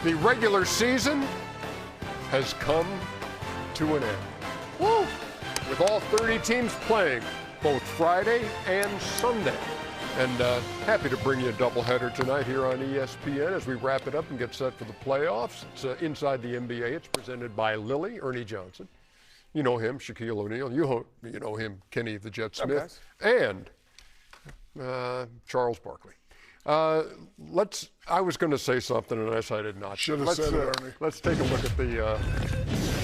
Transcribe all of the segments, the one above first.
The regular season has come to an end. Woo! With all 30 teams playing both Friday and Sunday. And happy to bring you a doubleheader tonight here on ESPN as we wrap it up and get set for the playoffs. It's Inside the NBA. It's presented by Lilly, Ernie Johnson. You know him, Shaquille O'Neal. You know him, Kenny the Jet Smith. And Charles Barkley. I was going to say something and I decided not to. Should have said it, Ernie. Let's take a look at the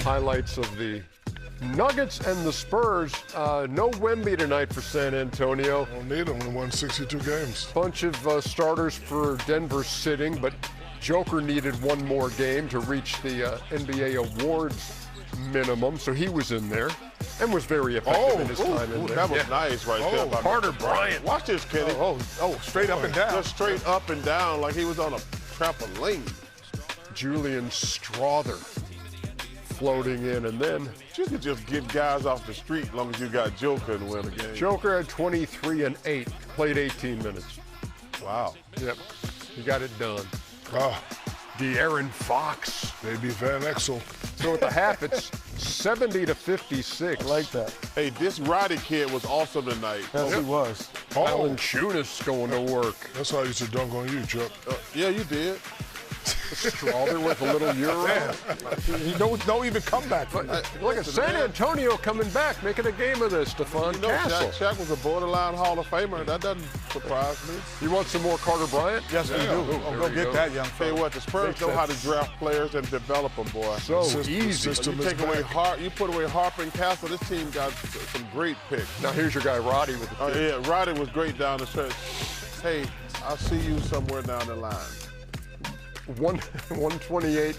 highlights of the Nuggets and the Spurs. No Wemby tonight for San Antonio. Don't need them. We won 62 games. Bunch of starters for Denver sitting, but Joker needed one more game to reach the NBA awards minimum, so he was in there and was very effective in his time in there. That was nice right there. By Carter Bryant. Watch this, Kenny. Straight up and down. Just straight up and down like he was on a trampoline. Julian Strother floating in, and then You could just get guys off the street as long as you got Joker and win a game. Joker had 23 and 8, played 18 minutes. Wow. Yep, he got it done. Ah, De'Aaron Fox. baby Van Exel. So at the half, it's 70-56. I like that. Hey, this Roddy kid was awesome tonight. Yes, he was. Alan Chunas going to work. That's how I used to dunk on you, Chuck. Yeah, you did. Strother with a little euro. No even comeback. Look at San Antonio coming back, making a game of this. Stephon You know, Castle. Shaq was a borderline Hall of Famer. That doesn't surprise me. You want some more Carter Bryant? Yes, we do. there Go you get go. that, young Tell you fella. what, the Spurs know how to draft players and develop them, boy. So easy. System You is take away back. you put away Harper and Castle. This team got some great picks. Now here's your guy Roddy with the pick. Yeah, Roddy was great down the stretch. Hey, I'll see you somewhere down the line. 128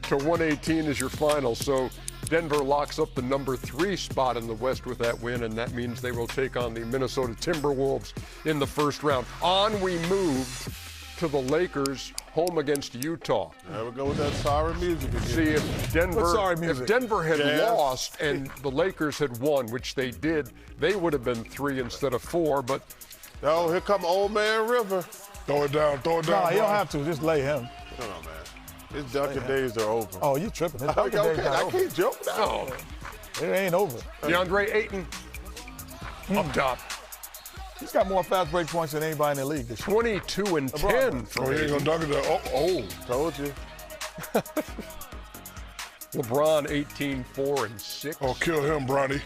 to 118 is your final. So Denver locks up the number 3 spot in the West with that win, and that means they will take on the Minnesota Timberwolves in the first round. On we move to the Lakers, home against Utah. There we go with that sorry music again. See if Denver had Yeah. lost and the Lakers had won, which they did, they would have been 3 instead of 4. But Oh, here come Old Man River. Throw it down, Nah, you Brian. don't have to. Just lay him. Come on, man. His dunking days are over. Oh, you tripping. His Okay, dunking days not I over. can't joke now. oh, It ain't over. DeAndre Ayton up top, He's got more fast break points than anybody in the league this year. 22 and 10 for Oh, he ain't Ayton. gonna dunk it there. Oh. Told you. LeBron 18, 4 and 6. Oh, kill him, Bronny.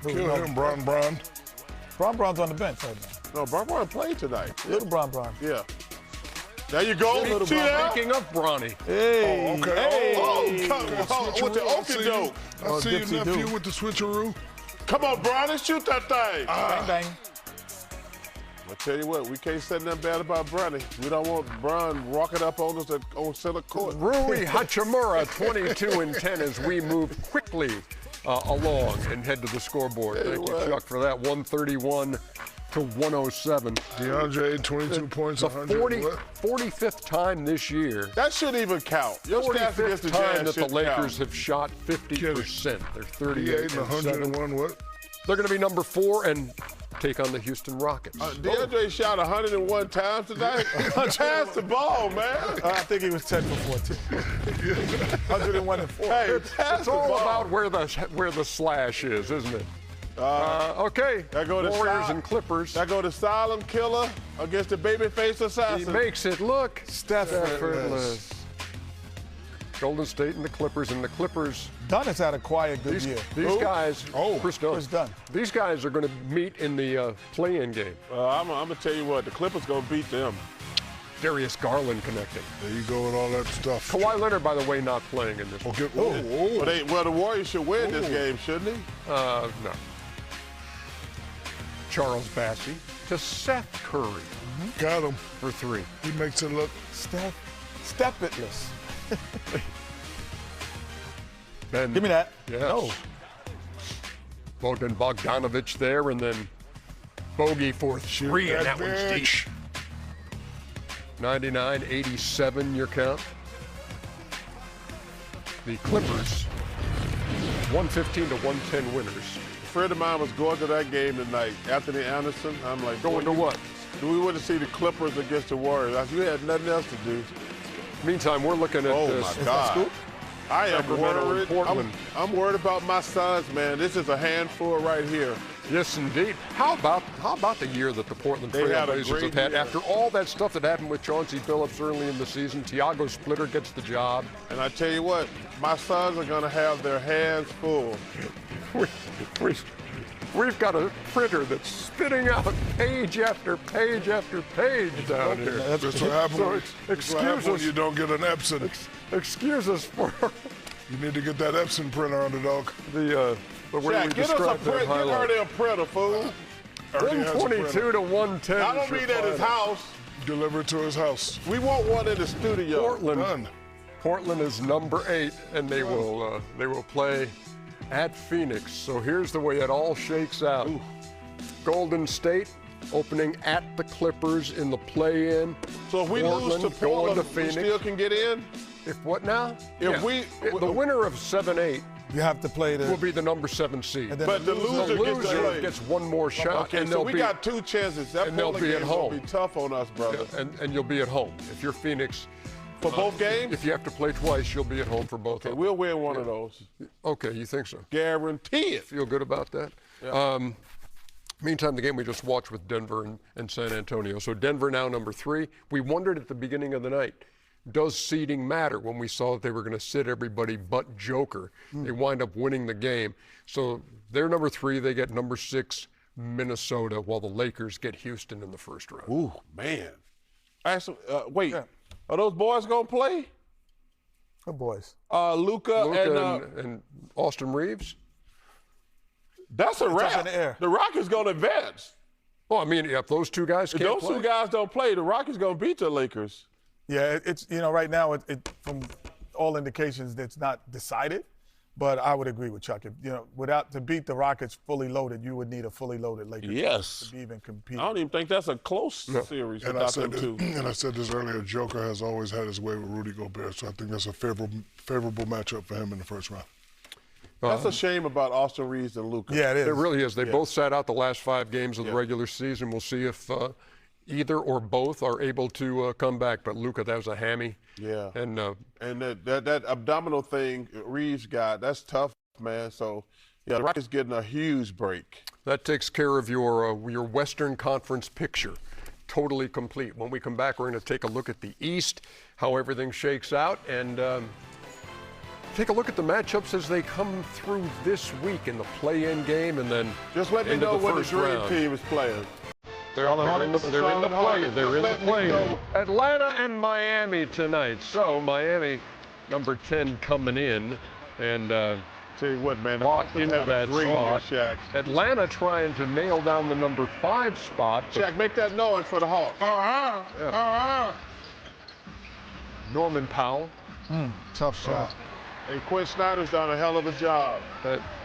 Kill him, Bron. Bron's on the bench right now. No, Bron played tonight. Little Bron. Yeah. There you go. Little See Bron. that? Speaking of Bronny, Hey. Oh, okay. Hey. Oh, come on. With the okie doke. I see you, Dipsy nephew, do. with the switcheroo. Come on, Bron, shoot that thing. Bang, bang. I'll tell you what, we can't say nothing bad about Bronny. We don't want Bron rocking up on us on center court. Rui Hachimura 22 and 10 as we move quickly along and head to the scoreboard. Thank you, Chuck, for that. 131 to 107. DeAndre, 22 points, The 100. 45th time this year. That shouldn't even count. Your stats against 45th the time Jazz that the should Lakers count. have shot 50%. They're 38 38 and and 7. 101, what? They're going to be number 4 and take on the Houston Rockets. DeAndre shot 101 times tonight. Pass the ball, man. I think he was 10 for 14. 101 and 4. Hey, pass It's the all ball. about where the slash is, isn't it? Okay, That go to Warriors Sil- and Clippers. That go to Silent Killer against the babyface He assassin. makes it look Effortless. Golden State and the Clippers, Dunn has had a quiet good year. these guys, Chris Dunn. Chris Dunn. These guys are going to meet in the play-in game. I'm going to tell you what, the Clippers going to beat them. Darius Garland connecting. There you go with all that stuff. Kawhi Leonard, by the way, not playing in this one. Okay. Well, the Warriors should win this game, shouldn't he? No. Charles Bassey to Seth Curry Got him. for 3. He makes it look. Step-itless. Then, Give me that. Yes. No. Bogdan Bogdanovic there, and then bogey for 3, and that one's deep. 99-87 your count. The Clippers, 115 to 110 winners. A friend of mine was going to that game tonight, Anthony Anderson. I'm like, Going to what? we went to see the Clippers against the Warriors. I said, you had nothing else to do. Meantime, we're looking at Oh, this. my God. I am Sacramento and worried. Portland. I'm worried about my Suns, man. This is a handful right here. Yes, indeed. How about the year that the Portland They had a Trailblazers great have had? year. After all that stuff that happened with Chauncey Billups early in the season, Tiago Splitter gets the job. And I tell you what, my Suns are going to have their hands full. We've got a printer that's spitting out page after page after page down here. That's what happens. So That's what excuse happens when us. you don't get an Epson. Excuse us for You need to get that Epson printer, underdog. the way we Jack, get us a described that print. Get highlight. Ernie a printer, fool. Ernie has a 122 printer. to 110. I don't mean at his house. Deliver it to his house. We want one in the studio. Portland. Done. Portland is number 8, and they will play at Phoenix. So here's the way it all shakes out. Golden State opening at the Clippers in the play-in. So if we lose to going Portland, to we Phoenix. still can get in? If what now? If we- the winner of 7-8 You have to play will the. be the number 7 seed. And then But the The loser gets to loser play. gets one more shot, Okay, and so they'll we be got 2 chances. That and they'll Portland be at game's gonna home. be tough on us, brother. and you'll be at home. If you're Phoenix, For both games, if you have to play twice, you'll be at home for both of them. we'll win one of those. Okay, you think so? Guarantee it. Feel good about that? Meantime, the game we just watched with Denver and San Antonio. So Denver now number 3. We wondered at the beginning of the night, does seeding matter when we saw that they were going to sit everybody but Joker? They wind up winning the game. So they're number 3. They get number 6, Minnesota, while the Lakers get Houston in the first round. Ooh, man. Actually, wait, are those boys going to play? Good boys. Luka Luka and Austin Reeves? That's a up wrap. in the air. The Rockets going to advance. Well, I mean, if those two guys If can't those play, 2 guys don't play, the Rockets going to beat the Lakers. Yeah, it's right now it from all indications it's not decided, but I would agree with Chuck. If, to beat the Rockets fully loaded, you would need a fully loaded Lakers Yes. to be even compete. I don't even think that's a close series And I, without said them this, 2. and I said this earlier, Joker has always had his way with Rudy Gobert, so I think that's a favorable matchup for him in the first round. That's a shame about Austin Reeves and Luka. Yeah, it is. it really is. They both sat out the last 5 games of the regular season. We'll see if either or both are able to come back. But Luka, that was a hammy. Yeah. And And that abdominal thing Reeves got, that's tough, man. So, yeah, the Rockets getting a huge break. that takes care of your Western Conference picture. Totally complete. When we come back, we're going to take a look at the East, how everything shakes out, and take a look at the matchups as they come through this week in the play-in game, and then Just let me into know the when the first dream round. team is playing. They're in the play. They're in the play. Atlanta and Miami tonight. So Miami, number 10 coming in, and Tell you what, man, locked into that spot. Shaq. Atlanta trying to nail down the number 5 spot. but Shaq, make that noise for the Hawks. Norman Powell. Tough shot. And Quinn Snyder's done a hell of a job.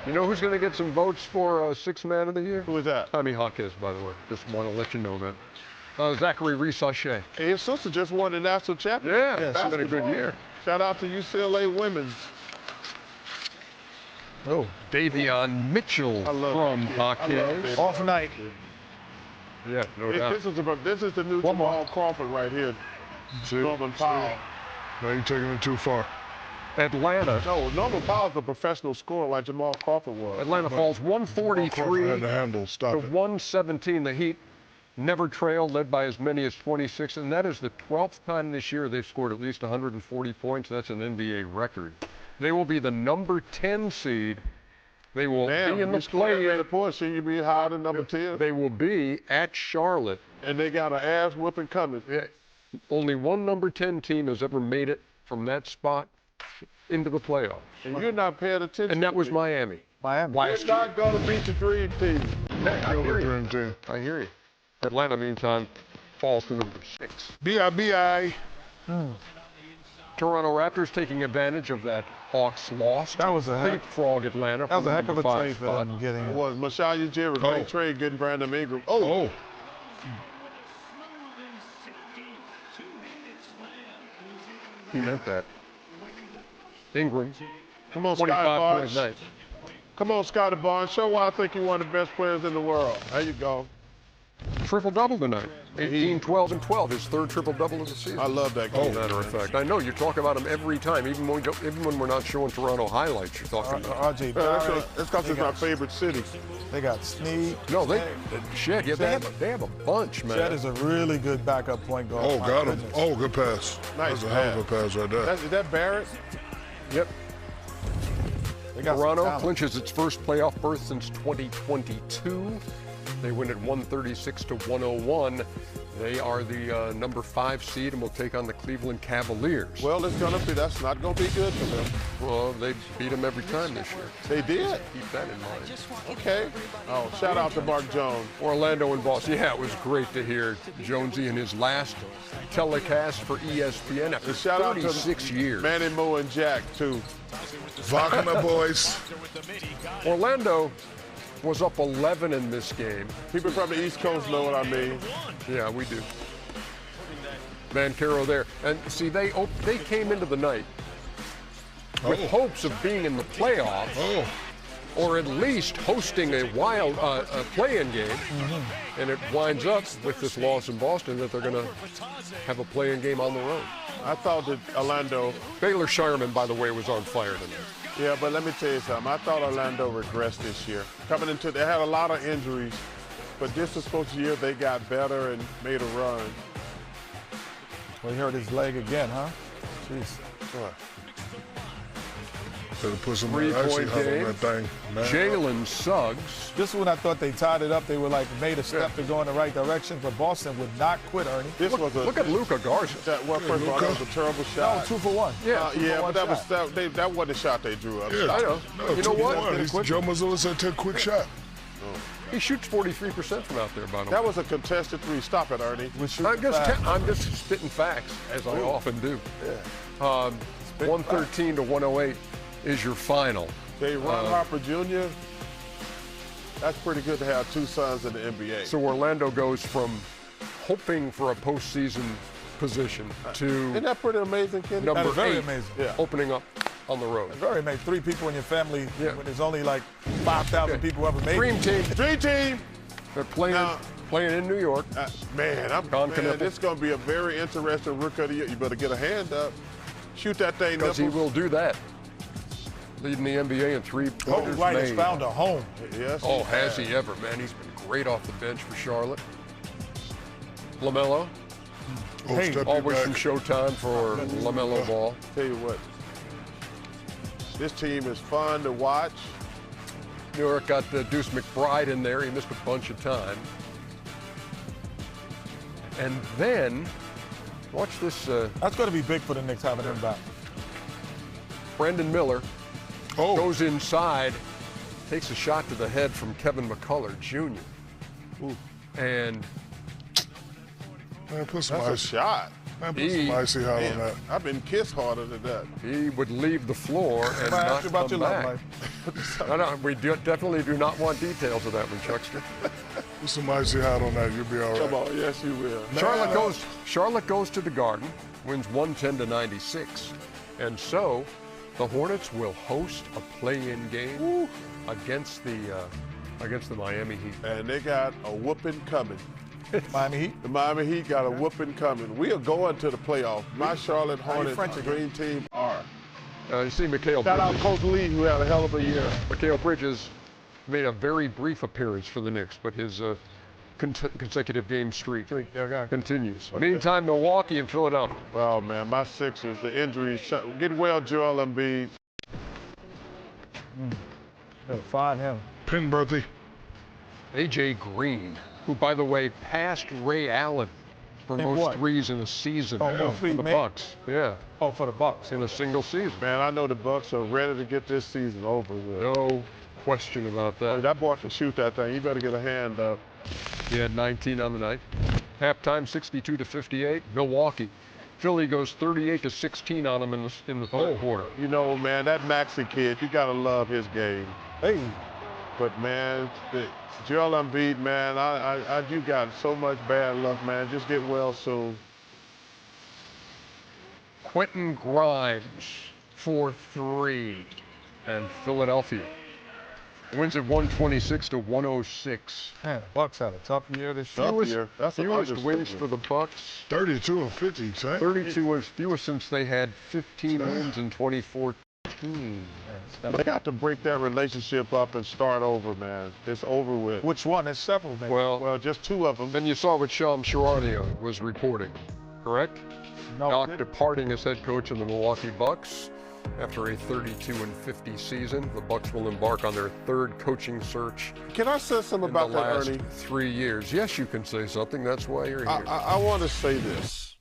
You know who's going to get some votes for 6th man of the year? Who is that? Tommy Hawkins, by the way. Just want to let you know that. Zachary Rees-Sachet. And his sister just won the national championship. Yeah, it's been a good year. Shout out to UCLA women's. Oh, Davion Mitchell I love from that kid. I love Hawkins. that. off night. Yeah, no doubt. This is the new One more. Jamal Crawford right here. Norman Powell. Now you're taking it too far. Atlanta. No, Norman Powell's a professional scorer like Jamal Crawford was. Atlanta falls Crawford had 143 the handle. to Stop it. 117. The Heat never trailed, led by as many as 26, and that is the 12th time this year they've scored at least 140 points. That's an NBA record. They will be the number 10 seed. They will be in the play-in. Report, should you be higher than number 10? They will be at Charlotte. And they got an ass whooping coming. Yeah, only one number 10 team has ever made it from that spot into the playoffs, And you're not paying attention. and that was Miami. Miami. You're not going to beat the dream team. I Kill hear the you. dream team. I hear you. Atlanta, meantime, falls to number 6. B.I.B.I. Toronto Raptors taking advantage of that Hawks loss. That was a heck. Leapfrog Atlanta. That was a from heck of a number 5 trade for spot. them getting. It was Masai Ujiri, Oh. great trade, getting Brandon Ingram. Oh. He meant that. Ingram, Come on, Scotty 25 Barnes. point night. Come on, Scotty Barnes. Show why I think you're one of the best players in the world. There you go. Triple double tonight. 18, 12, and 12. His third triple-double of the season. I love that kid. Matter of fact, I know you talk about him every time, even when we're not showing Toronto highlights. You're talking about. RJ That's Barrett. because it's my favorite city. They got Snead. No, Shed. Yeah, they have a bunch, man. Shed is a really good backup point guard. Oh, My got him. goodness. Oh, good pass. Nice That's a hell of a pass right there. Is that Barrett? Yep. They got some Toronto talent. clinches its first playoff berth since 2022. They win at 136 to 101. They are the number 5 seed and will take on the Cleveland Cavaliers. Well, that's not going to be good for them. Well, they beat them every time this year. They did. Keep that in mind. Okay. Oh, shout out to Mark Jones. Orlando and Boston. Yeah, it was great to hear Jonesy in his last telecast for ESPN after And shout out to 36 years. Manny Moe and Jack, too. Wagner boys. Orlando was up 11 in this game. People from the East Coast know what I mean. Yeah, we do. Banchero there. And see, they came into the night with hopes of being in the playoffs or at least hosting a wild play-in game. And it winds up with this loss in Boston that they're going to have a play-in game on the road. I thought that Orlando, Baylor Shireman, by the way, was on fire tonight. yeah, but let me tell you something. I thought Orlando regressed this year. They had a lot of injuries, but this was supposed to be the year they got better and made a run. Well, he hurt his leg again, huh? Jeez. What? Better put some Three-point icy hot on game. that thing. Man. Jalen Suggs. This is when I thought they tied it up. They were like made a step to go in the right direction, but Boston would not quit, Ernie. This was a Look at Luka Garza. that well, first of all, that was a terrible No, shot. 2 for 1. Yeah, Yeah, but that shot. wasn't the shot they drew up. Yeah. I know. No, You know what? 2-1. Joe Mazzulla said take a quick shot. He shoots 43% from out there, by the way. That was a contested 3. Stop it, Ernie. I'm just spitting facts, as I often do. 113 to 108 is your final. Okay, Ron Harper Jr., that's pretty good to have 2 sons in the NBA. So Orlando goes from hoping for a postseason position Isn't to that pretty amazing, Kenny? number That is very 8, amazing. Yeah. opening up on the road. Very amazing. 3 people in your family Yeah. when there's only like 5,000 people ever made Dream it. team. Dream team! They're playing in New York. Man, this is going to be a very interesting rookie of the year. You better get a hand up. Shoot that thing, Because he Nipples. will do that. Leading the NBA in 3-pointers Right has made. found a home. Yes, Oh, has he ever, man? He's been great off the bench for Charlotte. LaMelo, Oh, Hey, step it always back. some showtime for LaMelo Ball. Tell you what, this team is fun to watch. New York got Deuce McBride in there. He missed a bunch of time. And then, watch this. That's going to be big for the Knicks having him back. Brandon Miller Oh, goes inside, takes a shot to the head from Kevin McCullough Jr. And man, put some That's a ice. shot. Man, put some icy hot on Man, that. I've been kissed harder than that. he would leave the floor and I not asked you about come your back. love life. No, we definitely do not want details of that one, Chuckster. Put some icy hot on that. You'll be all Come right. on, yes, you will. Charlotte goes to the Garden, wins 110 to 96, and so the Hornets will host a play-in game against the Miami Heat. And they got a whooping coming. Miami Heat. The Miami Heat got a whooping coming. We are going to the playoff. My Charlotte Hornets French again? dream team are. You see, Mikal Shout out Bridges, Coach Lee, who had a hell of a year. Mikal Bridges made a very brief appearance for the Knicks, but his consecutive game streak continues. Meantime, Milwaukee and Philadelphia. Well, man, my Sixers, the injuries. Get well, Joel Embiid. Find him. Pin birthday. A.J. Green, who, by the way, passed Ray Allen for In most what? threes in a season Oh, for the man. Bucks. Yeah, Oh, for the Bucks. in a single season. Man, I know the Bucks are ready to get this season over with. No question about that. That boy can shoot that thing. You better get a hand up. He had 19 on the night. Halftime, 62 to 58. Milwaukee. Philly goes 38 to 16 on them in the third quarter. You know, man, that Maxey kid, you gotta love his game. Hey, But man, Joel Embiid, man, you got so much bad luck, man. Just get well soon. Quentin Grimes for 3, and Philadelphia Wins at 126-106. Man, the Bucks had a tough year this year. Tough year. That's an Fewest understatement. wins for the Bucks. 32 and 50, Tank. 32 was fewest since they had 15 wins in 2014. They got to break that relationship up and start over, man. It's over with. Which one? There's several, man. Well, just two of them. Then you saw what Shams Charania was reporting, correct? no, Doc departing as head coach of the Milwaukee Bucks. After a 32 and 50 season, the Bucks will embark on their third coaching search Can I say something in about the that, last Ernie? 3 years. Yes, you can say something. That's why you're here. I want to say this.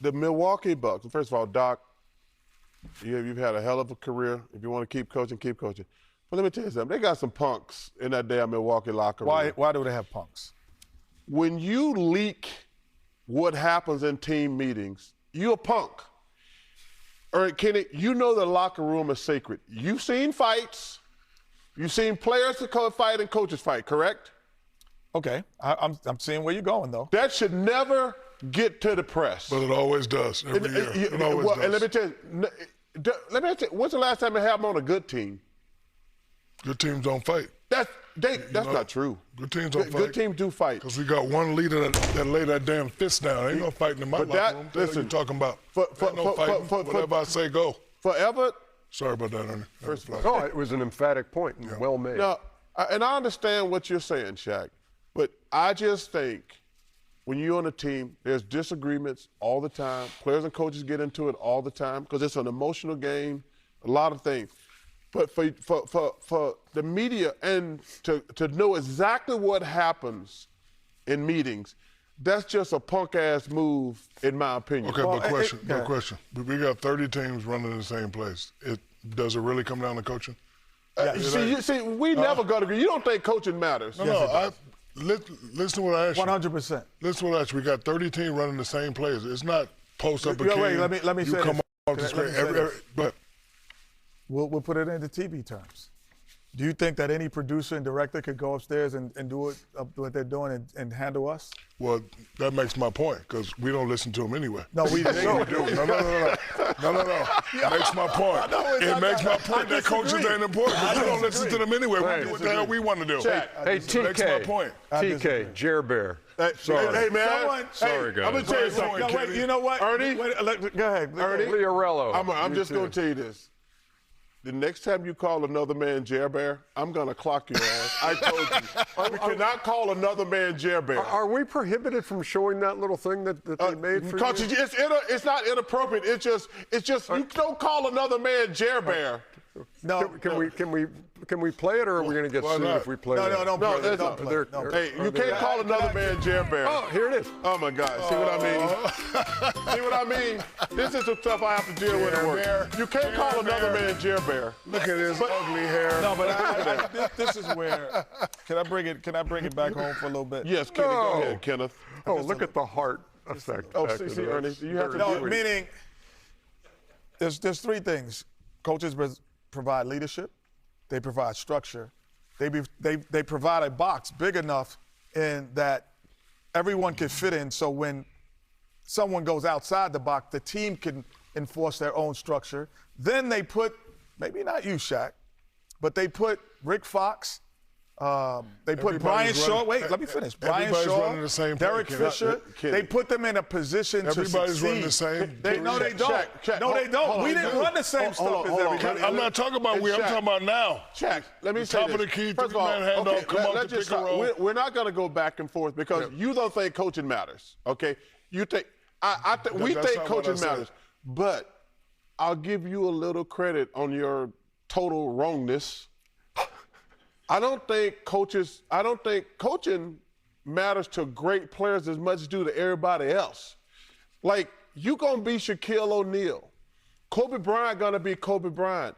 The Milwaukee Bucks, first of all, Doc, you've had a hell of a career. If you want to keep coaching, keep coaching. But let me tell you something. They got some punks in that damn Milwaukee locker room. why do they have punks? When you leak what happens in team meetings, you're a punk. All right, Kenny, you know the locker room is sacred. You've seen fights. You've seen players fight and coaches fight, correct? Okay, I'm seeing where you're going though. That should never get to the press. But it always does every year. It always does. And let me tell you, when's the last time they had them on a good team? Good teams don't fight. That's not true. Good teams don't fight. Good teams do fight. Because we got one leader that lay that damn fist down. Ain't no fighting in my But locker room. What listen, are you talking about? for- Ain't no fighting. Whatever I say, go. Forever. Sorry about that, Ernie. First of all, No, it was an emphatic point and well made. now, and I understand what you're saying, Shaq, but I just think when you're on a team, there's disagreements all the time. Players and coaches get into it all the time because it's an emotional game, a lot of things. But for the media and to know exactly what happens in meetings, that's just a punk-ass move, in my opinion. Okay, but question. We got 30 teams running in the same place. Does it really come down to coaching? See, we never got to agree. You don't think coaching matters. No, listen to what I asked you. 100%. Listen to what I asked you. We got 30 teams running the same place. It's not post up a Wait, game. let me you say come this. off the screen. But We'll put it into TV terms. Do you think that any producer and director could go upstairs and do what they're doing and handle us? well, that makes my point because we don't listen to them anyway. No, we No, do. No. It makes my point. It makes my point that coaches ain't important. We don't listen to them anyway. We do what the hell we want to do. Check. Hey, It makes my TK. point. TK, Jer Bear. Sorry. Hey, man. Sorry, guys. I'm going to tell you something. No, wait, you know what? Ernie? Go ahead. Ernie? Leorello. I'm just going to tell you this. The next time you call another man Jer Bear, I'm going to clock your ass. I told you. You cannot call another man Jer Bear. Are we prohibited from showing that little thing that they made for Coach, you? it's not inappropriate. It's just you don't call another man Jer Bear. No, Can we play it, or are we going to get Why sued not? if we play no, it? don't play it. Don't play they're- it. No. Hey, you can't call another man Jer Bear. Oh, here it is. Oh my God! See what I mean? See what I mean? This is the stuff I have to deal with at Jer work. Bear. You can't call Jer another Bear. man Jer Bear. Look at his ugly hair. No, but this is where. Can I bring it back home for a little bit? Yes, Kenny, go No. ahead, Kenneth. Oh, look at the heart effect. Oh, back see, in see, there. Ernie, you have to No, do it. meaning there's three things. Coaches provide leadership, they provide structure, they provide a box big enough in that everyone can fit in. So when someone goes outside the box, the team can enforce their own structure. Then they put, maybe not you, Shaq, but they put Rick Fox. They put Brian Everybody's Shaw. running- Wait, let me finish. Brian everybody's Shaw, running the same play, Derek Kenny. Fisher. Kenny. They put them in a position to Everybody's succeed. running the same. No, they don't. Check. No, they don't. Hold on, We didn't dude. run the same Hold stuff on, as hold on. everybody. I'm not talking about we. I'm talking about now. Check. Let me The say top this. of the key, First of all, three-man handoff, come up let's to just pick and stop. roll. We're not going to go back and forth because you don't think coaching matters. Okay, you think we That's think not what I coaching said. matters, but I'll give you a little credit on your total wrongness. I don't think coaching matters to great players as much as do to everybody else. Like, you gonna be Shaquille O'Neal. Kobe Bryant gonna be Kobe Bryant.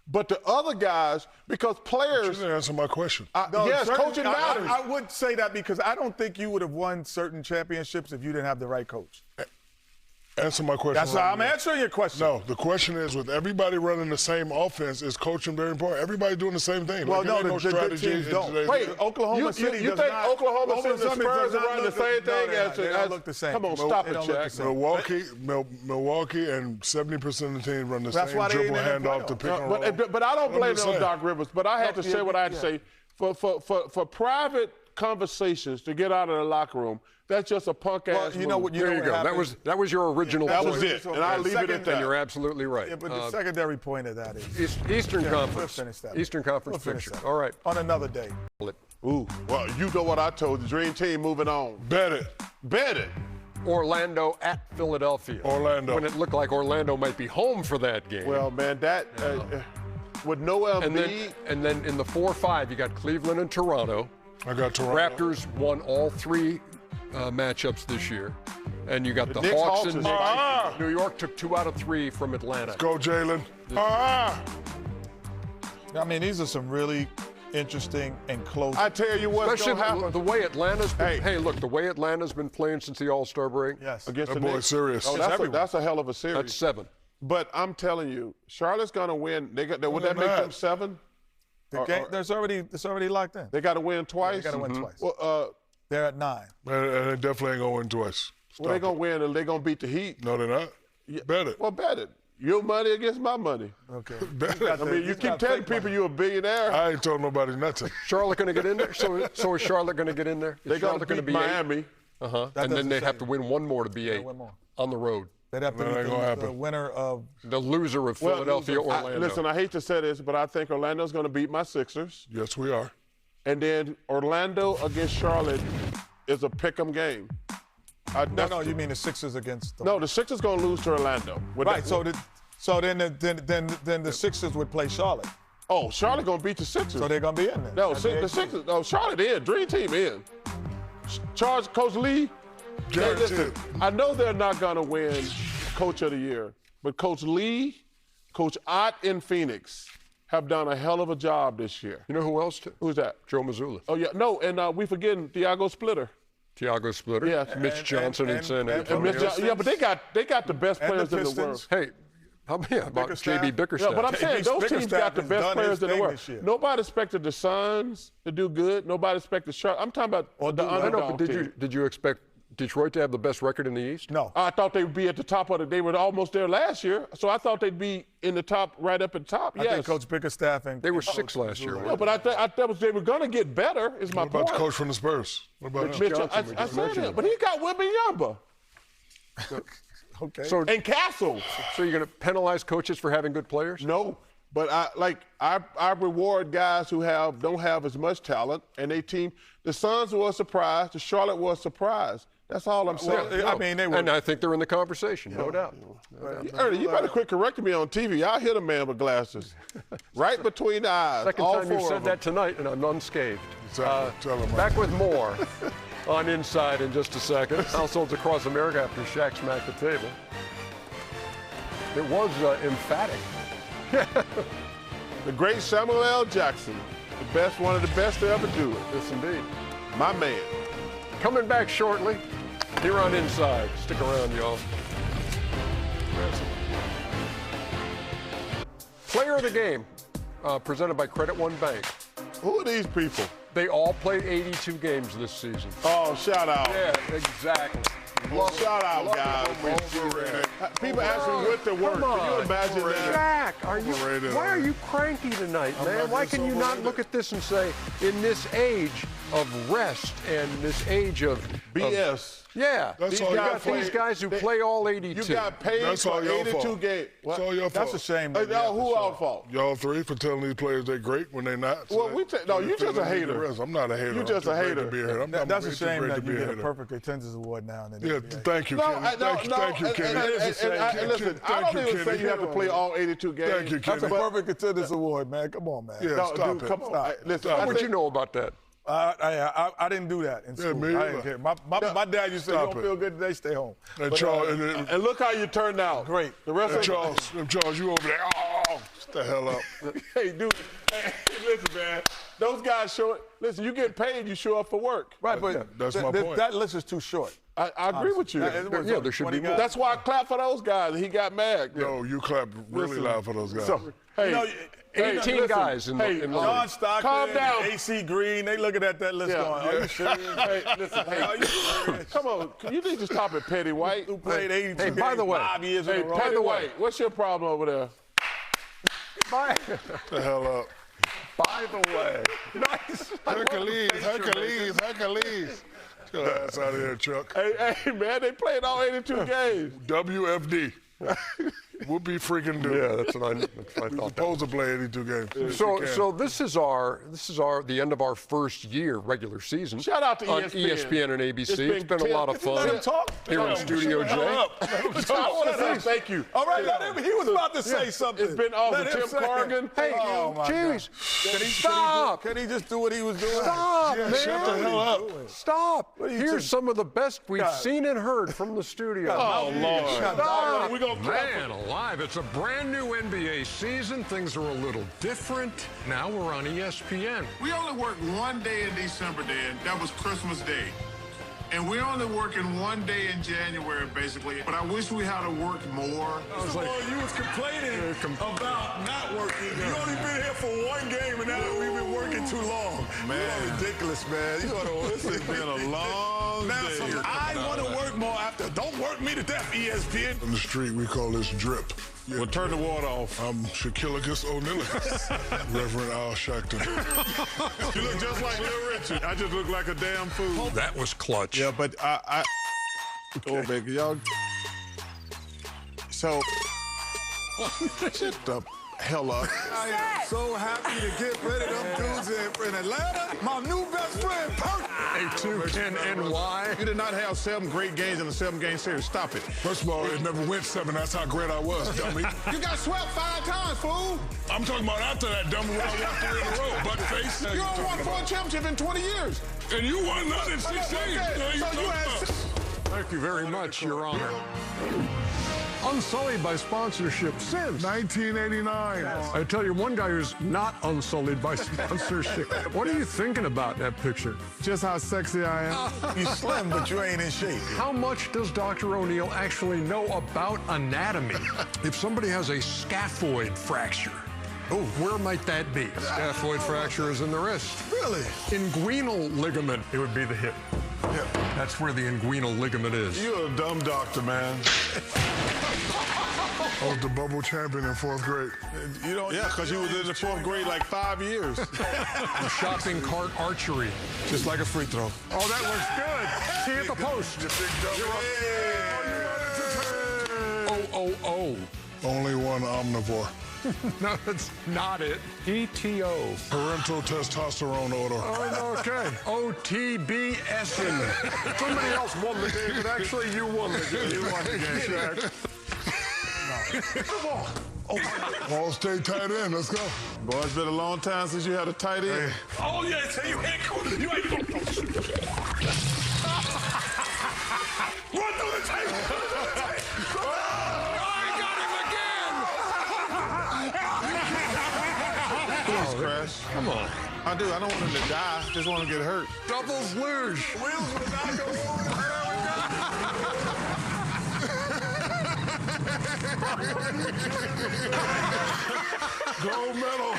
But the other guys, because You players, didn't answer my question. yes, certainly, coaching matters. I would say that because I don't think you would have won certain championships if you didn't have the right coach. Answer my question. That's why I'm answering your question. No, the question is, with everybody running the same offense, is coaching very important? Everybody's doing the same thing. Well, like, no, the good teams don't. Wait, Oklahoma City you does think not. Oklahoma City and the Spurs are running the same thing? They don't look the same. Come on, stop it, Jack. Milwaukee and 70% of the team run the That's same why they dribble ain't in the handoff to pick and roll. But I don't blame it on Doc Rivers. But I had to say what I had to say. For private conversations to get out of the locker room, that's just a punk ass. You know what? There you go. That was your original that point. was it, and I'll leave it at that. And you're absolutely right. Yeah, but the secondary point of that is Eastern Conference. We'll finish that. Eastern Conference picture. All right. On another day. Ooh, well, you know what I told you. Dream team moving on. Bet it. Bet it. Orlando at Philadelphia. Orlando. When it looked like Orlando might be home for that game. Well, man, that with no Embiid. And then in the 4-5, you got Cleveland and Toronto. I got Toronto. Raptors won all 3 matchups this year. And you got the Knicks Hawks Hawks and is New York took 2 out of 3 from Atlanta. Go, Jalen. I mean, these are some really interesting and close. I tell you what's going to happen. The way Atlanta's been, the way Atlanta's been playing since the All-Star break. Yes. Against That the boy's Knicks. serious. Oh, that's a hell of a series. That's 7. But I'm telling you, Charlotte's going to win. Would that make them 7? The game, it's already locked in. They got to win twice? They got to win twice. Well, they're at 9. And they definitely ain't going to win twice. well, they're going to win and they're going to beat the Heat. No, they're not. Bet it. Well, bet it. Your money against my money. Okay. Bet it. I mean, you keep telling people you're a billionaire. I ain't told nobody nothing. Charlotte going to get in there? So is Charlotte going to get in there? They're going to Charlotte beat Miami. And then they'd have to win one more to be 8 on the road. They'd have to beat the winner of the loser of Philadelphia, Orlando. Listen, I hate to say this, but I think Orlando's going to beat my Sixers. Yes, we are. And then Orlando against Charlotte is a pick'em game. No, you mean the Sixers against? No, the Sixers going to lose to Orlando. Right. So then the Sixers would play Charlotte. Oh, Charlotte going to beat the Sixers. So they're going to be in there. No, the Sixers. No, Charlotte in. Dream team in. Charge Coach Lee. Hey, listen, I know they're not going to win Coach of the Year, but Coach Lee, Coach Ott in Phoenix have done a hell of a job this year. You know who else? Who's that? Joe Mazzulla. Oh, yeah. No, and we forgetting Thiago Splitter. Thiago Splitter. Yes. Mitch Johnson and San Antonio. Yeah, but they got the best players in the world. Hey, how about J.B. Bickerstaff? Yeah, but I'm saying those teams got the best players in the world. Nobody expected the Suns to do good. Nobody expected Charlotte. I'm talking about the underdog team. Did you expect Detroit to have the best record in the East? No. I thought they would be at the top of it. They were almost there last year, so I thought they'd be in the top, right up at the top. I think Coach Bickerstaff and they were 6 last year. No, but I thought they were going to get better. Is my point. point. What about the coach from the Spurs? What about Mitch Johnson? I said that, but he got Wembanyama. Okay. So, and Castle. So you're going to penalize coaches for having good players? No, but I reward guys who don't have as much talent, and they team. The Suns were a surprise. The Charlotte was a surprise. That's all I'm saying. Well, I mean, they were. And I think they're in the conversation, no doubt. Ernie, you better quit correcting me on TV. I'll hit a man with glasses. Right between the eyes. Second all time you four said of them. that tonight, and I'm unscathed. Tell him, back with more on Inside in just a second. Households across America after Shaq smacked the table. It was emphatic. The great Samuel L. Jackson, one of the best to ever do it. Yes, indeed. My man. Coming back shortly here on Inside. Stick around, y'all. Player of the game, presented by Credit One Bank. Who are these people? They all played 82 games this season. Oh, shout out. Yeah, exactly. Shout out, guys. People ask me what to work. Can you imagine that? Shaq, why are you cranky tonight, man? Why can you not look at this and say, in this age of rest and this age of BS. Yeah. That's you all got these guys who play all 82. You got paid for 82 games. That's all your fault. That's a shame. Who our fault? Y'all three for telling these players they're great when they're not. Well, you just a hater. I'm not a hater. You just a hater. That's a shame that you get a perfect attendance award now. Yeah, thank you, Kenny. Thank you, Kenny. Listen, I don't even say you have to play all 82 games. Thank you, Kenny. That's a perfect attendance award, man. Come on, man. Yeah, stop it. Come on. Listen, how would you know about that? I didn't do that in school. Me I didn't care. My dad used to say, you don't feel good today, stay home. And Charles, and look how you turned out. Great. The rest of Charles, you over there. Oh, shut the hell up. Hey, dude. Hey, listen, man. Those guys show it. Listen, you get paid, you show up for work. Right, but that's my point. That list is too short. I agree with you. Yeah, there should be more. That's why I clapped for those guys. He got mad. No, you clap really loud for those guys. So, hey, 18 guys in hey, the John Stockton, calm down. AC Green, they looking at that list going, are you serious? Hey, listen, Are you serious? come on. You need to stop it, Petty White. Who played 82 Hey, by the way, 5 years in Hey, a row? Petty White, what's your problem over there? The hell up. By the way, nice. Hercules. Get your ass out of here, Chuck. Hey, man, they played all 82 games. WFD. Whoopie freaking do. Yeah, that's what I We're thought. supposed to play 82 games. So this is the end of our first year regular season. Shout out to on ESPN. ESPN and ABC. It's been a 10 lot of fun. Let him talk. Here in Studio J. I want to say thank you. All right, let him. He was about to say something. It's been awesome. Let him Tim say it. Corrigan. Hey, Oh, my jeez. God. Stop. Can he just do what he was doing? Stop, Yeah, man. shut the hell up. Stop. What are you Here's doing? some of the best we've God. seen and heard from the studio. Oh, Lord. Stop. We're going to clap. Man alive, it's a brand new NBA season. Things are a little different. Now we're on ESPN. We only worked one day in December, Dan. That was Christmas Day. And we're only working one day in January, basically. But I wish we had to work more. was like- you was complaining about not working. You only been here for one game, and now we've been working too long. Man. You are ridiculous, man. You are This has been a long Now, day. so I want to work more after. Don't work me to death, ESPN. In the street, we call this drip. Well, turn the water off. I'm Shaquilicus O'Neal, Reverend Al Sharpton. You look just like Little Richard. I just look like a damn fool. That was clutch. Yeah, but I oh, baby, y'all. So, shut the hell up. I am so happy to get rid of them dudes in Atlanta. My new best friend, Perk. A2NY. You did not have 7 great games in a 7-game series. Stop it. First of all, it never went 7. That's how great I was, dummy. You got swept 5 times, fool. I'm talking about after that, dummy, when I won 3 in a row, butt face. You don't won 4 championships in 20 years. And you won none in 16. Okay, so you had Thank you very much, Your Honor. Unsullied by sponsorship since 1989. I tell you, one guy who's not unsullied by sponsorship. What are you thinking about that picture? Just how sexy I am. You slim, but you ain't in shape. How much does Dr. O'Neill actually know about anatomy? If somebody has a scaphoid fracture, where might that be? Scaphoid fracture is in the wrist. Really? Inguinal ligament, it would be the hip. Yeah. That's where the inguinal ligament is. You're a dumb doctor, man. I was the bubble champion in 4th grade. You don't. Yeah, because you was in the 4th grade like 5 years. Shopping cart archery. Just like a free throw. Oh, that was good. See you at the post. Oh. Only one omnivore. No, that's not it. PTO. Parental testosterone odor. Oh, okay. OTBSing. Somebody else won the game, but actually you won the game. You won the game. All stay tight end. Let's go. Boy, it's been a long time since you had a tight end. Oh yeah, so you ain't cool. You ain't cool. Run through the tape. Please, Crash. Come on. I do. I don't want him to die. I just want to get hurt. Doubles luge. Wheels will not go forward. Gold medal.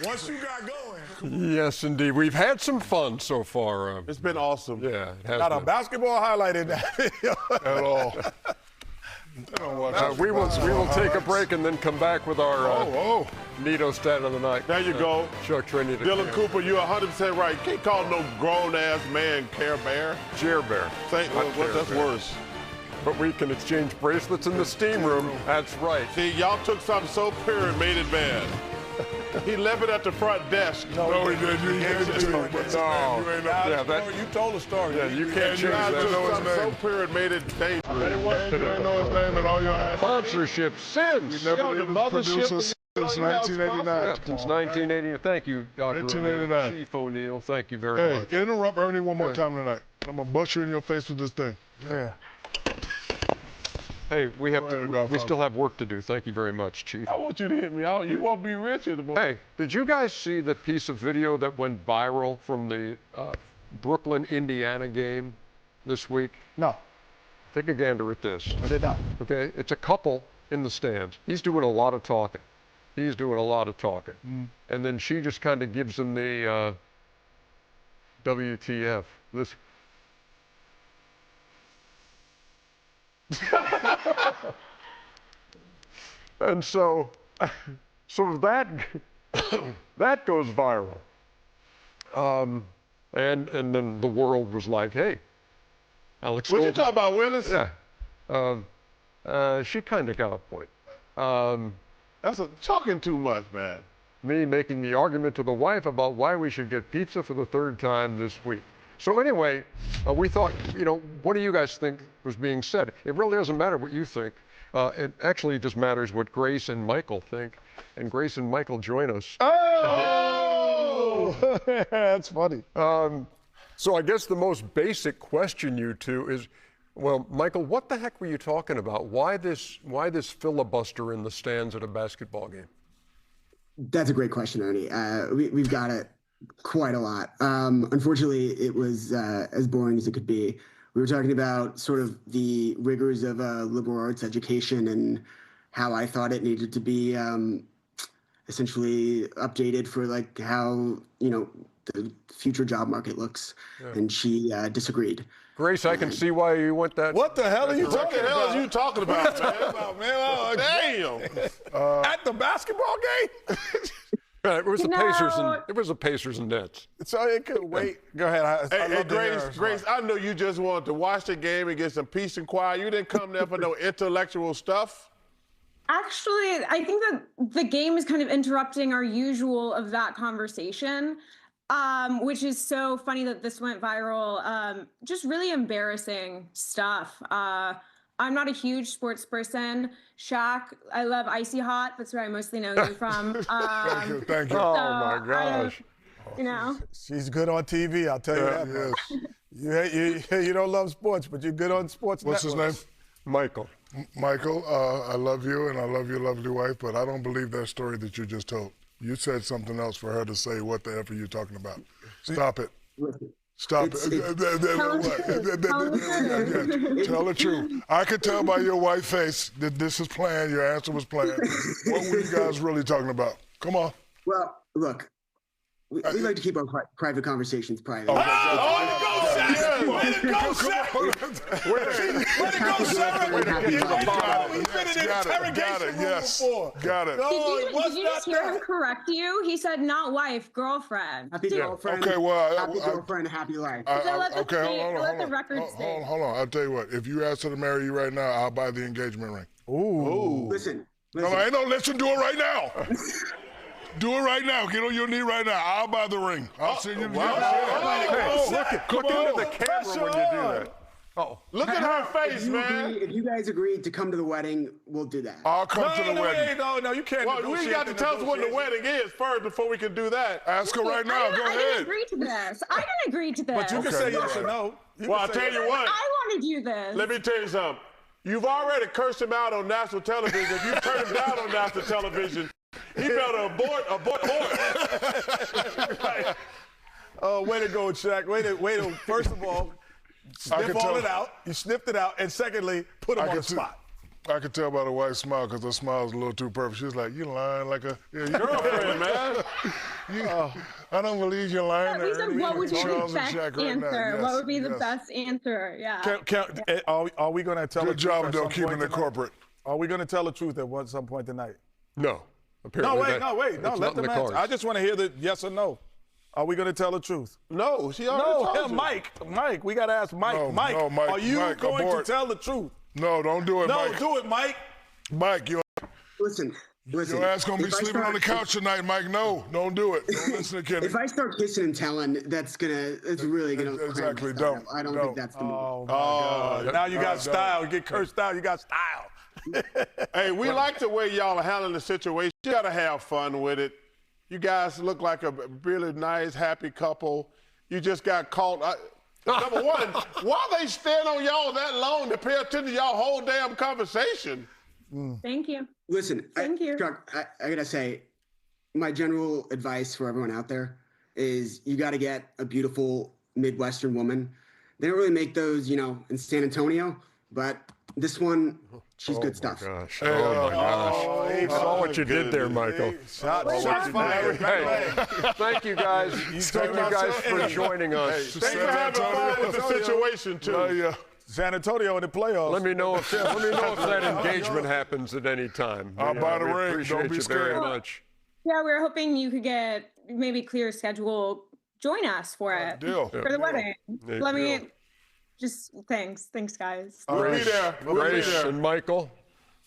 Once you got going. Yes, indeed. We've had some fun so far. It's been awesome. Yeah, it has Not a been. basketball highlight in that video. At all. They don't watch We will take a break and then come back with our Nito stat of the night. There you go. Chuck Trinity. Dylan Cooper, you're 100% right. Can't call no grown-ass man Care Bear. Jer Bear. That's worse. But we can exchange bracelets in the steam room. That's right. See, y'all took something so pure and made it bad. He left it at the front desk. No, he didn't. You gave it to him. What's his name? You ain't know. Yeah, that, You told the story. yeah, you can't change You that. guys took know his something so name. pure and made it dangerous. You ain't know his name in all your life. Sponsorship since. Never even produced since 1989. Yeah, since 1980. Thank you, Dr. 1989. Chief O'Neill. Thank you very Hey, much. interrupt Ernie one more time tonight. I'm going to bust you in your face with this thing. Yeah. Hey, we still have work to do. Thank you very much, Chief. I want you to hit me out. You won't be rich in the morning. Hey, did you guys see the piece of video that went viral from the Brooklyn, Indiana game this week? No, Take a gander at this. I did not. Okay, it's a couple in the stands. He's doing a lot of talking. And then she just kind of gives him the WTF. This. And so that that goes viral. And then the world was like, hey, Alex. What you talking about, Willis? Yeah. She kind of got a point. That's talking too much, man. Me making the argument to the wife about why we should get pizza for the third time this week. So anyway, we thought, what do you guys think was being said? It really doesn't matter what you think. It actually just matters what Grace and Michael think. And Grace and Michael join us. Oh! That's funny. So I guess the most basic question, you two, is, well, Michael, what the heck were you talking about? Why this filibuster in the stands at a basketball game? That's a great question, Ernie. We've got it quite a lot. Unfortunately, it was as boring as it could be. We were talking about sort of the rigors of a liberal arts education and how I thought it needed to be essentially updated for like how, the future job market looks. Yeah. And she disagreed. Grace, I can see why you went that. What the hell are you talking about? What the hell are you talking about, man? Oh, damn. At the basketball game? It was the Pacers and Nets. So it could wait. Go ahead. Hey, Grace, I know you just wanted to watch the game and get some peace and quiet. You didn't come there for no intellectual stuff. Actually, I think that the game is kind of interrupting our usual of that conversation, which is so funny that this went viral. Just really embarrassing stuff. I'm not a huge sports person. Shaq, I love Icy Hot. That's where I mostly know you from. Thank you. Oh, my gosh. She's good on TV, I'll tell you that. Yes. You don't love sports, but you're good on sports What's networks. his name? Michael. Michael, I love you and I love your lovely wife, but I don't believe that story that you just told. You said something else for her to say, what the F are you talking about? Stop it. Stop it. Tell the truth. I could tell by your white face that this is planned, your answer was planned. What were you guys really talking about? Come on. Well, look, we like to keep our private conversations private. Way to go, Shaq! Way to go, Sarah! He's been in an interrogation room before. Got it. Did you just hear him correct you? He said not wife, girlfriend. Happy girlfriend. Okay, well, happy girlfriend, happy life. Let the record stay. Hold on. I'll tell you what. If you ask her to marry you right now, I'll buy the engagement ring. Ooh. Listen. No, ain't no listen. Do it right now. Do it right now. Get on your knee right now. I'll buy the ring. I'll send you the ring. Look into the camera when you do that. Look at her face, man. If you guys agreed to come to the wedding, we'll do that. I'll come to the wedding. No, you can't. Well, we got to tell us when the wedding is first before we can do that. Ask her right now. Go I ahead. didn't agree to this. But you can say yes or no. Well, I'll tell you what. I want to do this. Let me tell you something. You've already cursed him out on national television. If you turn him down on national television, he better abort. Oh, way to go, Shaq. Way to first of all, sniff all it out. You sniffed it out. And secondly, put him on the spot. I could tell by the white smile because her smile was a little too perfect. She was like, you lying like a girlfriend, man. I don't believe you're lying. He said, what would be the best answer? What would be the best answer? Yeah. Are we going to tell Good the truth? job, though, keeping it corporate. Are we going to tell the truth at some point tonight? No. Apparently No, let them answer. I just want to hear the yes or no. Are we going to tell the truth? No, she already told you. Mike, we got to ask Mike. No, Mike, are you going abort. to tell the truth? No, don't do it, Mike. No, do it, Mike. Mike, Listen. Your ass going to be sleeping on the couch tonight, Mike. No, don't do it. Don't listen to Kenny. If I start kissing and telling, it's really going to Exactly, don't. I don't think that's the move. Oh, my God. Now you got style. You get cursed out, you got style. Hey, we like the way y'all are handling the situation. You got to have fun with it. You guys look like a really nice, happy couple. You just got caught. Number one, why they stand on y'all that long to pay attention to y'all whole damn conversation? Thank you. Listen, Thank you. Chuck, I gotta say, my general advice for everyone out there is you got to get a beautiful Midwestern woman. They don't really make those, in San Antonio, but this one, she's good stuff. Gosh. Oh, my gosh. Saw what you did there, Michael. Shots fired. Thank you, guys. Thank you guys for joining us. Thanks for having fun with the situation, too. San Antonio in the playoffs. Let me know if that engagement happens at any time. I'll buy the ring. Appreciate Don't be you very scared. much. Yeah, we were hoping you could get maybe clear schedule. Join us for it. Deal. For the wedding. Let me deal. just thanks, guys. We'll be there. We'll be Grace there. and Michael,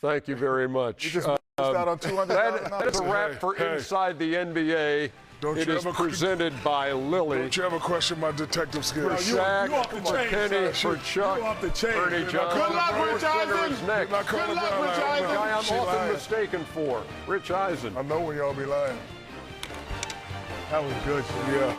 thank you very much. Out on That's a wrap for Inside the NBA. Don't It you is ever- presented by Lilly. Don't you ever question my detective skills? For Shaq, you off the for chain, Kenny, son. for Chuck, You off the chain. Ernie Good Johnson. luck, Rich Eisen. is next. Not calling Good luck, down Rich that Eisen. The guy I'm She often lying. mistaken for, Rich Eisen. I know when y'all be lying. That was good. Yeah.